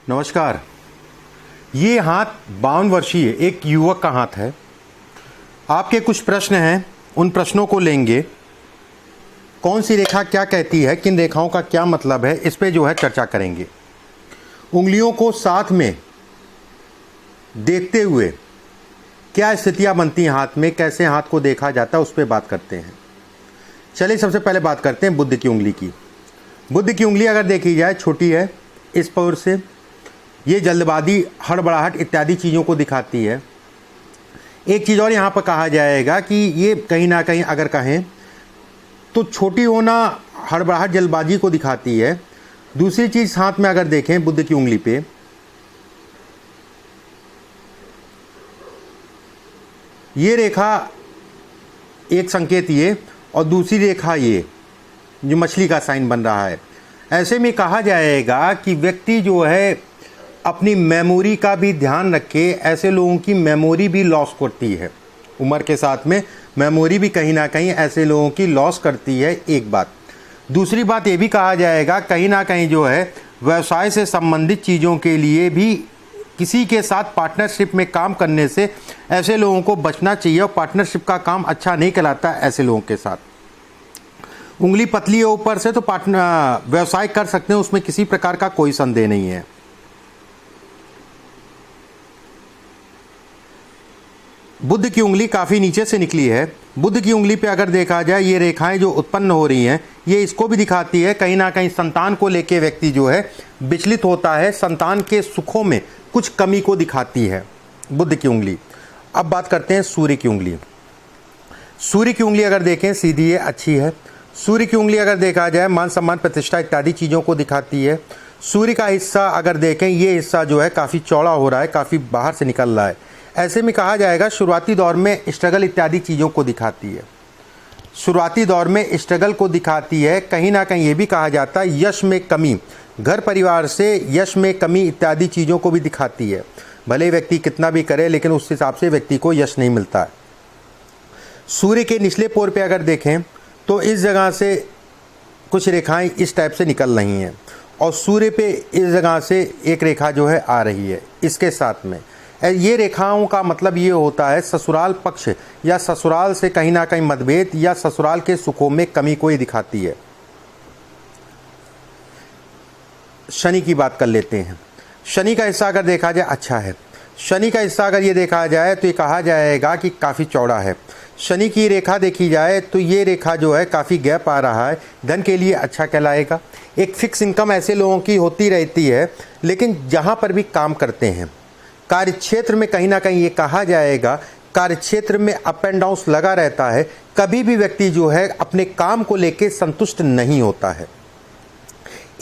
नमस्कार। ये हाथ 52 वर्षीय एक युवक का हाथ है। आपके कुछ प्रश्न हैं, उन प्रश्नों को लेंगे। कौन सी रेखा क्या कहती है, किन रेखाओं का क्या मतलब है, इस पे चर्चा करेंगे। उंगलियों को साथ में देखते हुए क्या स्थितियां बनती हैं हाथ में, कैसे हाथ को देखा जाता है, उस पर बात करते हैं। चलिए सबसे पहले बात करते हैं बुध की उंगली की। बुध की उंगली अगर देखी जाए छोटी है, इस पर से ये जल्दबाजी, हड़बड़ाहट इत्यादि चीज़ों को दिखाती है। एक चीज़ और यहाँ पर कहा जाएगा कि ये कहीं ना कहीं अगर कहें तो छोटी होना हड़बड़ाहट जल्दबाजी को दिखाती है। दूसरी चीज़ हाथ में अगर देखें बुध की उंगली पे, ये रेखा एक संकेत ये, और दूसरी रेखा ये जो मछली का साइन बन रहा है। ऐसे में कहा जाएगा कि व्यक्ति जो है अपनी मेमोरी का भी ध्यान रखे। ऐसे लोगों की मेमोरी भी लॉस करती है, उम्र के साथ में मेमोरी भी कहीं ना कहीं ऐसे लोगों की लॉस करती है, एक बात। दूसरी बात ये भी कहा जाएगा कहीं ना कहीं व्यवसाय से संबंधित चीज़ों के लिए भी किसी के साथ पार्टनरशिप में काम करने से ऐसे लोगों को बचना चाहिए, और पार्टनरशिप का काम अच्छा नहीं कहलाता ऐसे लोगों के साथ। उंगली पतली है ऊपर से तो पार्टनर व्यवसाय कर सकते हैं, उसमें किसी प्रकार का कोई संदेह नहीं है। बुध की उंगली काफ़ी नीचे से निकली है। बुध की उंगली पे अगर देखा जाए, ये रेखाएं जो उत्पन्न हो रही हैं, ये इसको भी दिखाती है कहीं ना कहीं संतान को लेके व्यक्ति विचलित होता है, संतान के सुखों में कुछ कमी को दिखाती है बुध की उंगली। अब बात करते हैं सूर्य की उंगली। सूर्य की उंगली अगर देखें सीधी है, अच्छी है। सूर्य की उंगली अगर देखा जाए मान सम्मान प्रतिष्ठा इत्यादि चीज़ों को दिखाती है। सूर्य का हिस्सा अगर देखें, ये हिस्सा काफ़ी चौड़ा हो रहा है, काफ़ी बाहर से निकल रहा है। ऐसे में कहा जाएगा शुरुआती दौर में स्ट्रगल इत्यादि चीज़ों को दिखाती है। शुरुआती दौर में स्ट्रगल को दिखाती है। कहीं ना कहीं ये भी कहा जाता है यश में कमी, घर परिवार से यश में कमी इत्यादि चीज़ों को भी दिखाती है। भले व्यक्ति कितना भी करे लेकिन उस हिसाब से व्यक्ति को यश नहीं मिलता है। सूर्य के निचले पोर पे अगर देखें तो इस जगह से कुछ रेखाएं इस टाइप से निकल रही हैं, और सूर्य पे इस जगह से एक रेखा आ रही है इसके साथ में। ये रेखाओं का मतलब ये होता है ससुराल पक्ष या ससुराल से कहीं ना कहीं मतभेद या ससुराल के सुखों में कमी को ही दिखाती है। शनि की बात कर लेते हैं। शनि का हिस्सा अगर देखा जाए अच्छा है। शनि का हिस्सा अगर ये देखा जाए तो ये कहा जाएगा कि काफ़ी चौड़ा है। शनि की रेखा देखी जाए तो ये रेखा काफ़ी गैप आ रहा है, धन के लिए अच्छा कहलाएगा। एक फिक्स इनकम ऐसे लोगों की होती रहती है, लेकिन जहाँ पर भी काम करते हैं कार्य क्षेत्र में कहीं ना कहीं ये कहा जाएगा कार्य क्षेत्र में अप एंड डाउन्स लगा रहता है। कभी भी व्यक्ति अपने काम को लेके संतुष्ट नहीं होता है।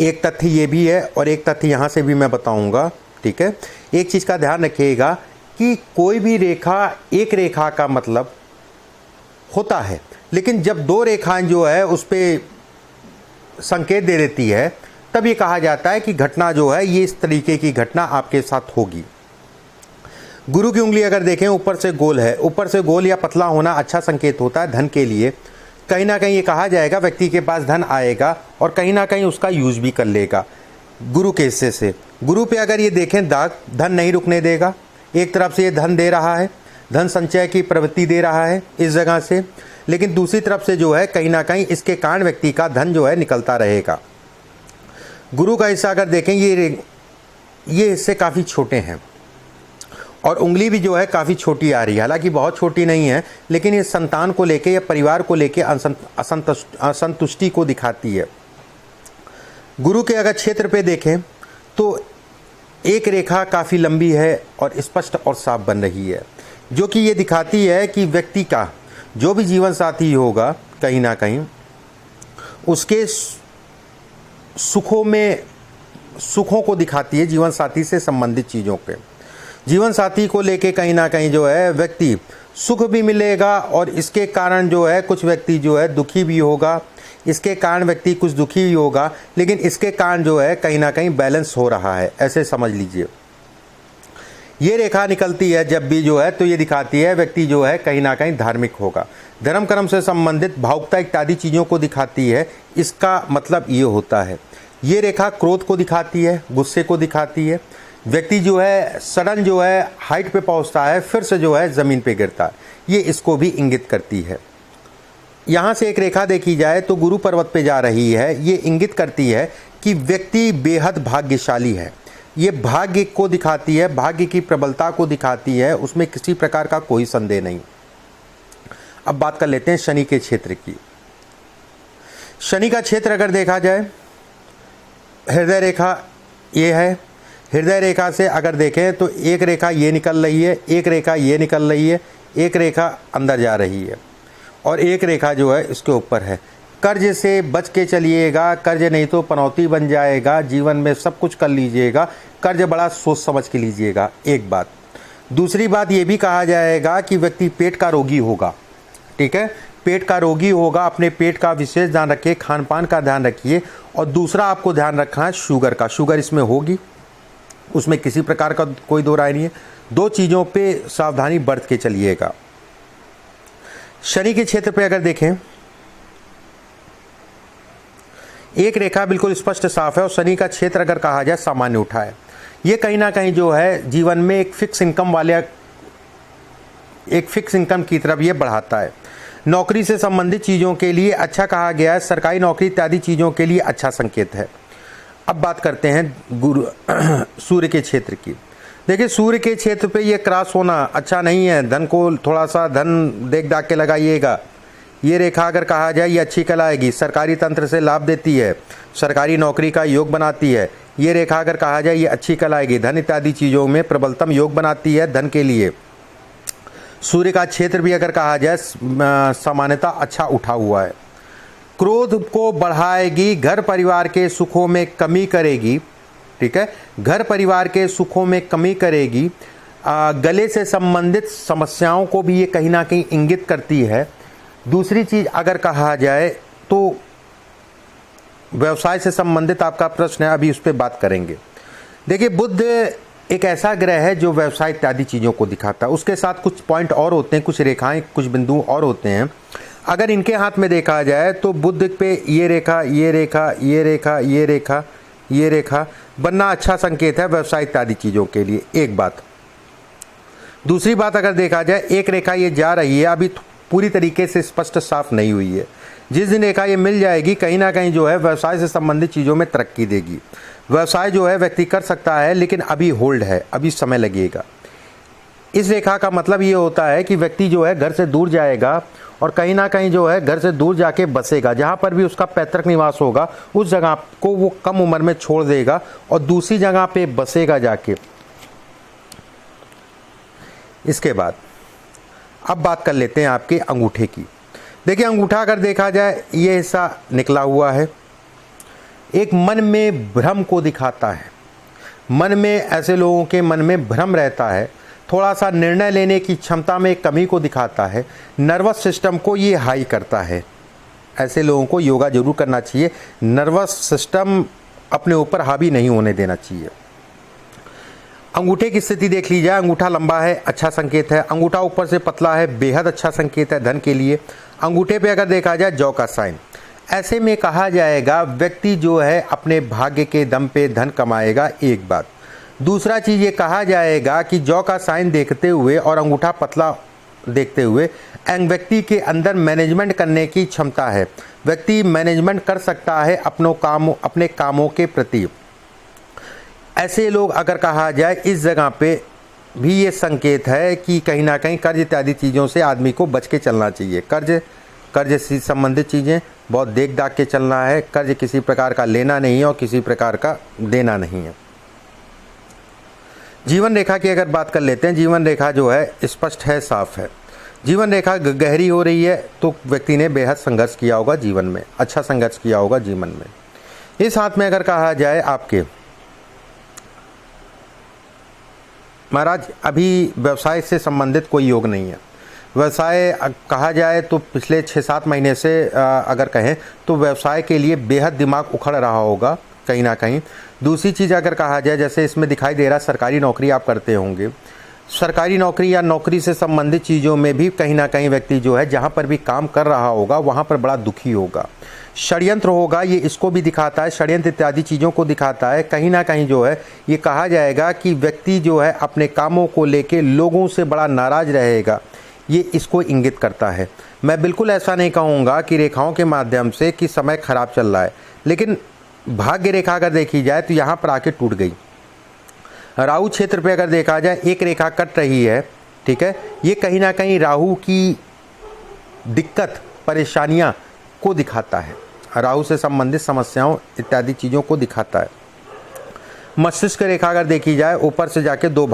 एक तथ्य ये भी है और एक तथ्य यहाँ से भी मैं बताऊँगा, ठीक है। एक चीज़ का ध्यान रखिएगा कि कोई भी रेखा एक रेखा का मतलब होता है, लेकिन जब दो रेखाएं उस पर संकेत दे देती है तब ये कहा जाता है कि घटना ये इस तरीके की घटना आपके साथ होगी। गुरु की उंगली अगर देखें ऊपर से गोल है, ऊपर से गोल या पतला होना अच्छा संकेत होता है धन के लिए। कहीं ना कहीं ये कहा जाएगा व्यक्ति के पास धन आएगा और कहीं ना कहीं उसका यूज भी कर लेगा गुरु के हिस्से से। गुरु पे अगर ये देखें दाग, धन नहीं रुकने देगा। एक तरफ से ये धन दे रहा है, धन संचय की प्रवृत्ति दे रहा है इस जगह से, लेकिन दूसरी तरफ से कहीं ना कहीं इसके कारण व्यक्ति का धन निकलता रहेगा। गुरु का हिस्सा अगर देखें ये हिस्से काफ़ी छोटे हैं और उंगली भी काफ़ी छोटी आ रही है। हालांकि बहुत छोटी नहीं है, लेकिन ये संतान को लेके या परिवार को लेके असंतुष्टि को दिखाती है। गुरु के अगर क्षेत्र पे देखें तो एक रेखा काफ़ी लंबी है और स्पष्ट और साफ बन रही है, जो कि ये दिखाती है कि व्यक्ति का जो भी जीवन साथी होगा कहीं ना कहीं उसके सुखों को दिखाती है। जीवन साथी से संबंधित चीज़ों के जीवन साथी को लेके कहीं ना कहीं व्यक्ति सुख भी मिलेगा, और इसके कारण कुछ व्यक्ति दुखी भी होगा। इसके कारण व्यक्ति कुछ दुखी भी होगा, लेकिन इसके कारण कहीं ना कहीं बैलेंस हो रहा है, ऐसे समझ लीजिए। ये रेखा निकलती है जब भी तो ये दिखाती है व्यक्ति कहीं ना कहीं धार्मिक होगा, धर्म कर्म से संबंधित भावुकता इत्यादि चीज़ों को दिखाती है। इसका मतलब ये होता है ये रेखा क्रोध को दिखाती है, गुस्से को दिखाती है। व्यक्ति जो है सडन जो है हाइट पे पहुंचता है, फिर से जो है ज़मीन पे गिरता है, ये इसको भी इंगित करती है। यहाँ से एक रेखा देखी जाए तो गुरु पर्वत पे जा रही है, ये इंगित करती है कि व्यक्ति बेहद भाग्यशाली है। ये भाग्य को दिखाती है, भाग्य की प्रबलता को दिखाती है, उसमें किसी प्रकार का कोई संदेह नहीं। अब बात कर लेते हैं शनि के क्षेत्र की। शनि का क्षेत्र अगर देखा जाए, हृदय रेखा ये है। हृदय रेखा से अगर देखें तो एक रेखा ये निकल रही है, एक रेखा ये निकल रही है, एक रेखा अंदर जा रही है और एक रेखा जो है इसके ऊपर है। कर्ज से बच के चलिएगा, कर्ज नहीं तो पनौती बन जाएगा। जीवन में सब कुछ कर लीजिएगा, कर्ज बड़ा सोच समझ के लीजिएगा, एक बात। दूसरी बात ये भी कहा जाएगा कि व्यक्ति पेट का रोगी होगा, ठीक है, पेट का रोगी होगा। अपने पेट का विशेष ध्यान रखिए, खान पान का ध्यान रखिए। और दूसरा आपको ध्यान रखना है शुगर का, शुगर इसमें होगी, उसमें किसी प्रकार का कोई दो राय नहीं है। दो चीज़ों पे सावधानी बरत के चलिएगा। शनि के क्षेत्र पे अगर देखें, एक रेखा बिल्कुल स्पष्ट साफ है और शनि का क्षेत्र अगर कहा जाए सामान्य उठा है। ये कहीं ना कहीं जो है जीवन में एक फिक्स इनकम की तरफ ये बढ़ाता है। नौकरी से संबंधित चीज़ों के लिए अच्छा कहा गया है, सरकारी नौकरी इत्यादि चीज़ों के लिए अच्छा संकेत है। अब बात करते हैं सूर्य के क्षेत्र की। देखिए सूर्य के क्षेत्र पे ये क्रॉस होना अच्छा नहीं है। धन को थोड़ा सा धन देख दाख के लगाइएगा। ये रेखा अगर कहा जाए ये अच्छी कहलाएगी, सरकारी तंत्र से लाभ देती है, सरकारी नौकरी का योग बनाती है। ये रेखा अगर कहा जाए ये अच्छी कहलाएगी, धन इत्यादि चीज़ों में प्रबलतम योग बनाती है धन के लिए। सूर्य का क्षेत्र भी अगर कहा जाए सामान्यता अच्छा उठा हुआ है। क्रोध को बढ़ाएगी, घर परिवार के सुखों में कमी करेगी, ठीक है, घर परिवार के सुखों में कमी करेगी। गले से संबंधित समस्याओं को भी ये कहीं ना कहीं इंगित करती है। दूसरी चीज़ अगर कहा जाए तो व्यवसाय से संबंधित आपका प्रश्न है, अभी उस पर बात करेंगे। देखिए बुध एक ऐसा ग्रह है जो व्यवसाय इत्यादि चीज़ों को दिखाता है। उसके साथ कुछ पॉइंट और होते हैं, कुछ रेखाएं, कुछ बिंदु और होते हैं। अगर इनके हाथ में देखा जाए तो बुध पे ये रेखा, ये रेखा, ये रेखा, ये रेखा, ये रेखा बनना अच्छा संकेत है व्यवसाय इत्यादि चीज़ों के लिए, एक बात। दूसरी बात अगर देखा जाए एक रेखा ये जा रही है, अभी पूरी तरीके से स्पष्ट साफ नहीं हुई है। जिस दिन रेखा ये मिल जाएगी कहीं ना कहीं जो है व्यवसाय से संबंधित चीज़ों में तरक्की देगी। व्यवसाय जो है व्यक्ति कर सकता है लेकिन अभी होल्ड है, अभी समय लगेगा। इस रेखा का मतलब ये होता है कि व्यक्ति जो है घर से दूर जाएगा और कहीं ना कहीं जो है घर से दूर जाके बसेगा। जहाँ पर भी उसका पैतृक निवास होगा उस जगह को वो कम उम्र में छोड़ देगा और दूसरी जगह पे बसेगा जाके। इसके बाद अब बात कर लेते हैं आपके अंगूठे की। देखिए अंगूठा अगर देखा जाए ये हिस्सा निकला हुआ है, एक मन में भ्रम को दिखाता है। मन में ऐसे लोगों के मन में भ्रम रहता है, थोड़ा सा निर्णय लेने की क्षमता में कमी को दिखाता है, नर्वस सिस्टम को ये हाई करता है। ऐसे लोगों को योगा जरूर करना चाहिए, नर्वस सिस्टम अपने ऊपर हावी नहीं होने देना चाहिए। अंगूठे की स्थिति देख ली जाए, अंगूठा लंबा है, अच्छा संकेत है। अंगूठा ऊपर से पतला है, बेहद अच्छा संकेत है धन के लिए। अंगूठे पे अगर देखा जाए जौ का साइन, ऐसे में कहा जाएगा व्यक्ति जो है अपने भाग्य के दम पे धन कमाएगा, एक बात। दूसरा चीज़ ये कहा जाएगा कि जौ का साइन देखते हुए और अंगूठा पतला देखते हुए व्यक्ति के अंदर मैनेजमेंट करने की क्षमता है। व्यक्ति मैनेजमेंट कर सकता है अपने कामों के प्रति। ऐसे लोग अगर कहा जाए इस जगह पे भी ये संकेत है कि कहीं ना कहीं कर्ज इत्यादि चीज़ों से आदमी को बच के चलना चाहिए। कर्ज से संबंधित चीज़ें बहुत देख दाख के चलना है। कर्ज किसी प्रकार का लेना नहीं है और किसी प्रकार का देना नहीं है। जीवन रेखा की अगर बात कर लेते हैं, जीवन रेखा जो है स्पष्ट है, साफ है। जीवन रेखा गहरी हो रही है तो व्यक्ति ने बेहद संघर्ष किया होगा जीवन में, अच्छा संघर्ष किया होगा जीवन में। इस हाथ में अगर कहा जाए आपके महाराज अभी व्यवसाय से संबंधित कोई योग नहीं है। व्यवसाय कहा जाए तो पिछले 6-7 महीने से अगर कहें तो व्यवसाय के लिए बेहद दिमाग उखड़ रहा होगा कहीं ना कहीं। दूसरी चीज़ अगर कहा जाए, जैसे इसमें दिखाई दे रहा है सरकारी नौकरी आप करते होंगे, सरकारी नौकरी या नौकरी से संबंधित चीज़ों में भी कहीं ना कहीं व्यक्ति जो है जहाँ पर भी काम कर रहा होगा वहाँ पर बड़ा दुखी होगा। षड्यंत्र होगा, ये इसको भी दिखाता है, षड्यंत्र इत्यादि चीज़ों को दिखाता है। कहीं ना कहीं जो है ये कहा जाएगा कि व्यक्ति जो है अपने कामों को लेके लोगों से बड़ा नाराज़ रहेगा, ये इसको इंगित करता है। मैं बिल्कुल ऐसा नहीं कहूँगा कि रेखाओं के माध्यम से कि समय खराब चल रहा है, लेकिन भाग्य रेखा अगर देखी जाए तो यहाँ पर आके टूट गई। राहु क्षेत्र पे अगर देखा जाए एक रेखा कट रही है, ठीक है, ये कहीं ना कहीं राहु की दिक्कत परेशानियाँ को दिखाता है, राहु से संबंधित समस्याओं इत्यादि चीज़ों को दिखाता है। मस्तिष्क रेखा अगर देखी जाए ऊपर से जाके दो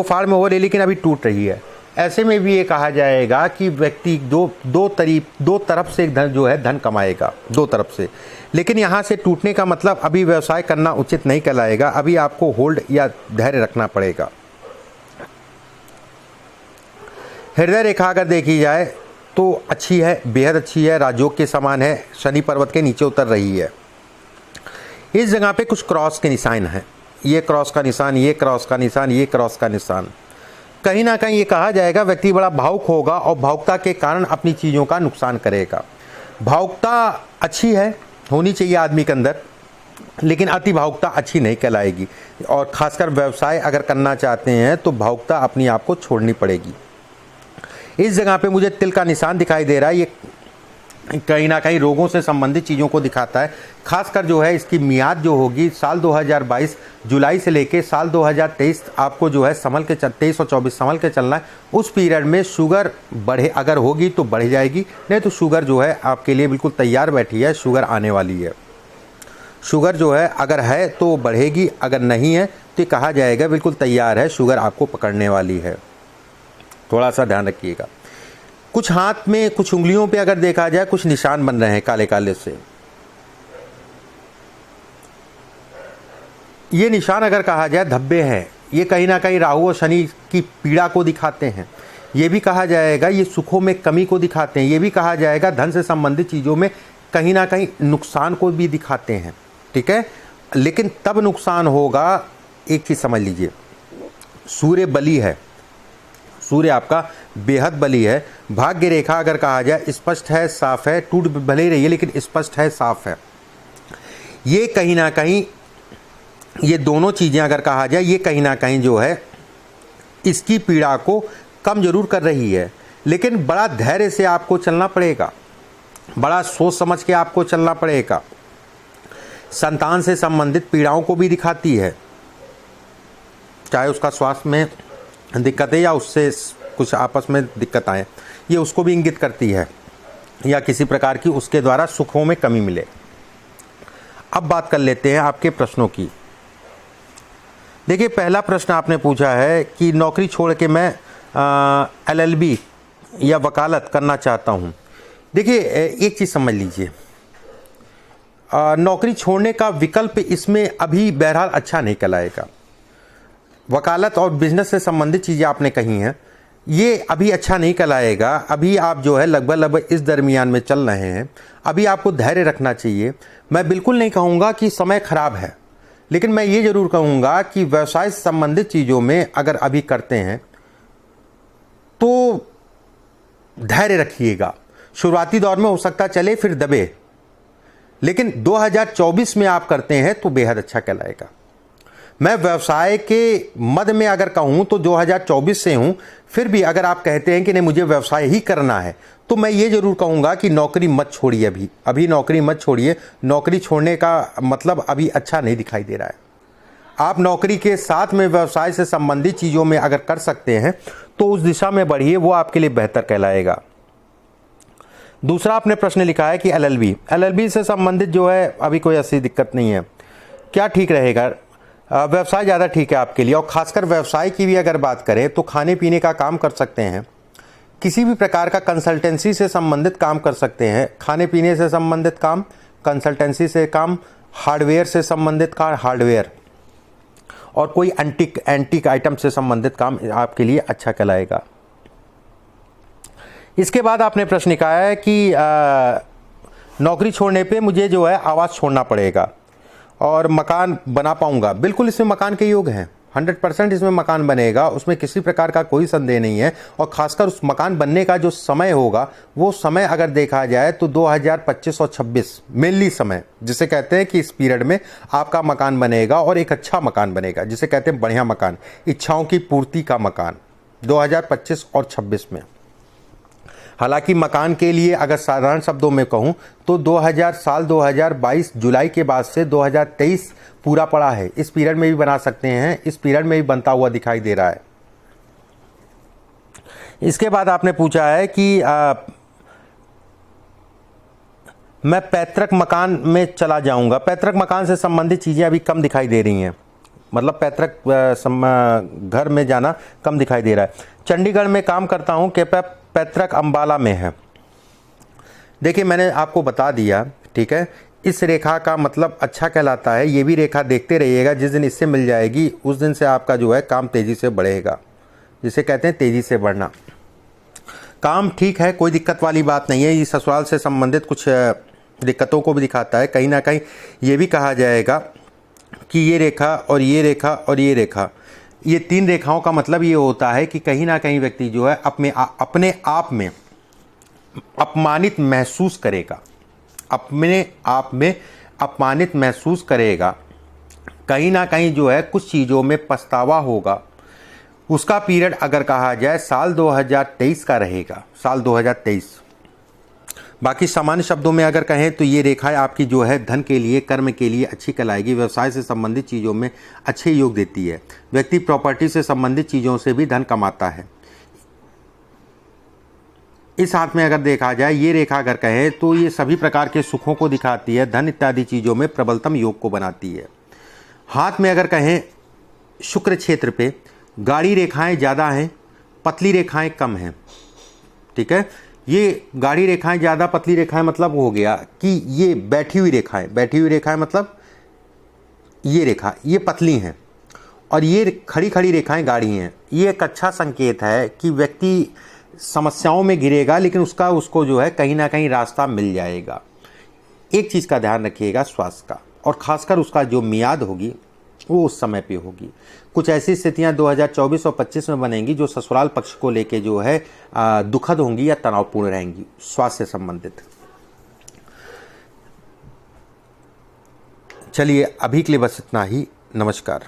फाड़ में हो रही, लेकिन अभी टूट रही है। ऐसे में भी ये कहा जाएगा कि व्यक्ति दो तरफ से धन जो है धन कमाएगा, दो तरफ से। लेकिन यहाँ से टूटने का मतलब अभी व्यवसाय करना उचित नहीं कहलाएगा, अभी आपको होल्ड या धैर्य रखना पड़ेगा। हृदय रेखा अगर देखी जाए तो अच्छी है, बेहद अच्छी है, राजयोग के समान है, शनि पर्वत के नीचे उतर रही है। इस जगह पे कुछ क्रॉस के निशान हैं, ये क्रॉस का निशान, ये क्रॉस का निशान, ये क्रॉस का निशान। कहीं ना कहीं ये कहा जाएगा व्यक्ति बड़ा भावुक होगा और भावुकता के कारण अपनी चीज़ों का नुकसान करेगा। भावुकता अच्छी है, होनी चाहिए आदमी के अंदर, लेकिन अति भावुकता अच्छी नहीं कहलाएगी। और खासकर व्यवसाय अगर करना चाहते हैं तो भावुकता अपनी आप को छोड़नी पड़ेगी। इस जगह पे मुझे तिल का निशान दिखाई दे रहा है, ये कहीं ना कहीं रोगों से संबंधित चीज़ों को दिखाता है। खासकर जो है इसकी मियाद जो होगी साल 2022 जुलाई से लेके साल 2023 आपको जो है 23 और 24 संभल के चलना है। उस पीरियड में शुगर बढ़े अगर होगी तो बढ़ जाएगी, नहीं तो शुगर जो है आपके लिए बिल्कुल तैयार बैठी है, शुगर आने वाली है। शुगर जो है अगर है तो बढ़ेगी, अगर नहीं है तो ये कहा जाएगा बिल्कुल तैयार है, शुगर आपको पकड़ने वाली है। थोड़ा सा ध्यान रखिएगा। कुछ हाथ में कुछ उंगलियों पे अगर देखा जाए कुछ निशान बन रहे हैं काले काले से। ये निशान अगर कहा जाए धब्बे हैं, ये कहीं ना कहीं राहु और शनि की पीड़ा को दिखाते हैं। ये भी कहा जाएगा ये सुखों में कमी को दिखाते हैं। ये भी कहा जाएगा धन से संबंधित चीज़ों में कहीं ना कहीं नुकसान को भी दिखाते हैं, ठीक है। लेकिन तब नुकसान होगा, एक चीज़ समझ लीजिए, सूर्य बली है, सूर्य आपका बेहद बली है। भाग्य रेखा अगर कहा जाए स्पष्ट है, साफ है, टूट भले ही रही है लेकिन स्पष्ट है, साफ है। ये कहीं ना कहीं ये दोनों चीज़ें अगर कहा जाए ये कहीं ना कहीं जो है इसकी पीड़ा को कम जरूर कर रही है, लेकिन बड़ा धैर्य से आपको चलना पड़ेगा, बड़ा सोच समझ के आपको चलना पड़ेगा। संतान से संबंधित पीड़ाओं को भी दिखाती है, चाहे उसका स्वास्थ्य में दिक्कत है या उससे कुछ आपस में दिक्कत आए, ये उसको भी इंगित करती है, या किसी प्रकार की उसके द्वारा सुखों में कमी मिले। अब बात कर लेते हैं आपके प्रश्नों की। देखिए, पहला प्रश्न आपने पूछा है कि नौकरी छोड़ के मैं LLB या वकालत करना चाहता हूँ। देखिए, एक चीज़ समझ लीजिए, नौकरी छोड़ने का विकल्प इसमें अभी बहरहाल अच्छा नहीं कहलाएगा। वकालत और बिजनेस से संबंधित चीज़ें आपने कही हैं, ये अभी अच्छा नहीं कहलाएगा। अभी आप जो है लगभग इस दरमियान में चल रहे हैं, अभी आपको धैर्य रखना चाहिए। मैं बिल्कुल नहीं कहूँगा कि समय खराब है, लेकिन मैं ये ज़रूर कहूँगा कि व्यवसाय से संबंधित चीज़ों में अगर अभी करते हैं तो धैर्य रखिएगा। शुरुआती दौर में हो सकता चले फिर दबे, लेकिन 2024 में आप करते हैं तो बेहद अच्छा कहलाएगा। मैं व्यवसाय के मद में अगर कहूँ तो 2024 से हूँ, फिर भी अगर आप कहते हैं कि नहीं मुझे व्यवसाय ही करना है, तो मैं ये ज़रूर कहूँगा कि नौकरी मत छोड़िए। अभी नौकरी मत छोड़िए। नौकरी छोड़ने का मतलब अभी अच्छा नहीं दिखाई दे रहा है। आप नौकरी के साथ में व्यवसाय से संबंधित चीज़ों में अगर कर सकते हैं तो उस दिशा में बढ़िए, वो आपके लिए बेहतर कहलाएगा। दूसरा आपने प्रश्न लिखा है कि LLB से संबंधित जो है अभी कोई ऐसी दिक्कत नहीं है, क्या ठीक रहेगा? व्यवसाय ज़्यादा ठीक है आपके लिए। और ख़ासकर व्यवसाय की भी अगर बात करें तो खाने पीने का काम कर सकते हैं, किसी भी प्रकार का कंसल्टेंसी से संबंधित काम कर सकते हैं। खाने पीने से संबंधित काम, कंसल्टेंसी से काम, हार्डवेयर से संबंधित काम, हार्डवेयर, और कोई एंटीक आइटम से संबंधित काम आपके लिए अच्छा कहलाएगा। इसके बाद आपने प्रश्न लिखा है कि नौकरी छोड़ने पे मुझे जो है आवास छोड़ना पड़ेगा और मकान बना पाऊंगा। बिल्कुल इसमें मकान के योग हैं, 100% इसमें मकान बनेगा, उसमें किसी प्रकार का कोई संदेह नहीं है। और खासकर उस मकान बनने का जो समय होगा, वो समय अगर देखा जाए तो 2025 और 26 मेनली समय, जिसे कहते हैं कि इस पीरियड में आपका मकान बनेगा और एक अच्छा मकान बनेगा, जिसे कहते हैं बढ़िया मकान, इच्छाओं की पूर्ति का मकान 2025 और 26 में। हालांकि मकान के लिए अगर साधारण शब्दों में कहूं तो 2022 जुलाई के बाद से 2023 पूरा पड़ा है। इस पीरियड में भी बना सकते हैं, इस पीरियड में भी बनता हुआ दिखाई दे रहा है। इसके बाद आपने पूछा है कि मैं पैतृक मकान में चला जाऊंगा। पैतृक मकान से संबंधित चीज़ें अभी कम दिखाई दे रही हैं, मतलब पैतृक घर में जाना कम दिखाई दे रहा है। चंडीगढ़ में काम करता हूं, कृपया पैतृक अंबाला में है। देखिए मैंने आपको बता दिया, ठीक है, इस रेखा का मतलब अच्छा कहलाता है। ये भी रेखा देखते रहिएगा, जिस दिन इससे मिल जाएगी उस दिन से आपका जो है काम तेज़ी से बढ़ेगा, जिसे कहते हैं तेज़ी से बढ़ना। काम ठीक है, कोई दिक्कत वाली बात नहीं है। ये ससुराल से संबंधित कुछ दिक्कतों को भी दिखाता है। कहीं ना कहीं ये भी कहा जाएगा कि ये रेखा और ये रेखा और ये रेखा, ये 3 रेखाओं का मतलब ये होता है कि कहीं ना कहीं व्यक्ति जो है अपने आप में अपमानित महसूस करेगा, अपने आप में अपमानित महसूस करेगा, कहीं ना कहीं जो है कुछ चीज़ों में पछतावा होगा। उसका पीरियड अगर कहा जाए साल 2023 का रहेगा, साल 2023। बाकी सामान्य शब्दों में अगर कहें तो ये रेखाएं आपकी जो है धन के लिए, कर्म के लिए अच्छी कहलाएगी। व्यवसाय से संबंधित चीज़ों में अच्छे योग देती है। व्यक्ति प्रॉपर्टी से संबंधित चीज़ों से भी धन कमाता है। इस हाथ में अगर देखा जाए ये रेखा अगर कहें तो ये सभी प्रकार के सुखों को दिखाती है, धन इत्यादि चीज़ों में प्रबलतम योग को बनाती है। हाथ में अगर कहें शुक्र क्षेत्र पे गाढ़ी रेखाएं ज़्यादा हैं, पतली रेखाएं कम हैं, ठीक है। ये गाढ़ी रेखाएं ज़्यादा, पतली रेखाएं मतलब हो गया कि ये बैठी हुई रेखाएं मतलब ये रेखा ये पतली हैं और ये खड़ी खड़ी रेखाएं गाढ़ी हैं। ये एक अच्छा संकेत है कि व्यक्ति समस्याओं में गिरेगा, लेकिन उसको जो है कहीं ना कहीं रास्ता मिल जाएगा। एक चीज़ का ध्यान रखिएगा, स्वास्थ्य का, और ख़ासकर उसका जो मियाद होगी वो उस समय पे होगी। कुछ ऐसी स्थितियां 2024 और 25 में बनेंगी जो ससुराल पक्ष को लेके जो है दुखद होंगी या तनावपूर्ण रहेंगी, स्वास्थ्य से संबंधित। चलिए अभी के लिए बस इतना ही। नमस्कार।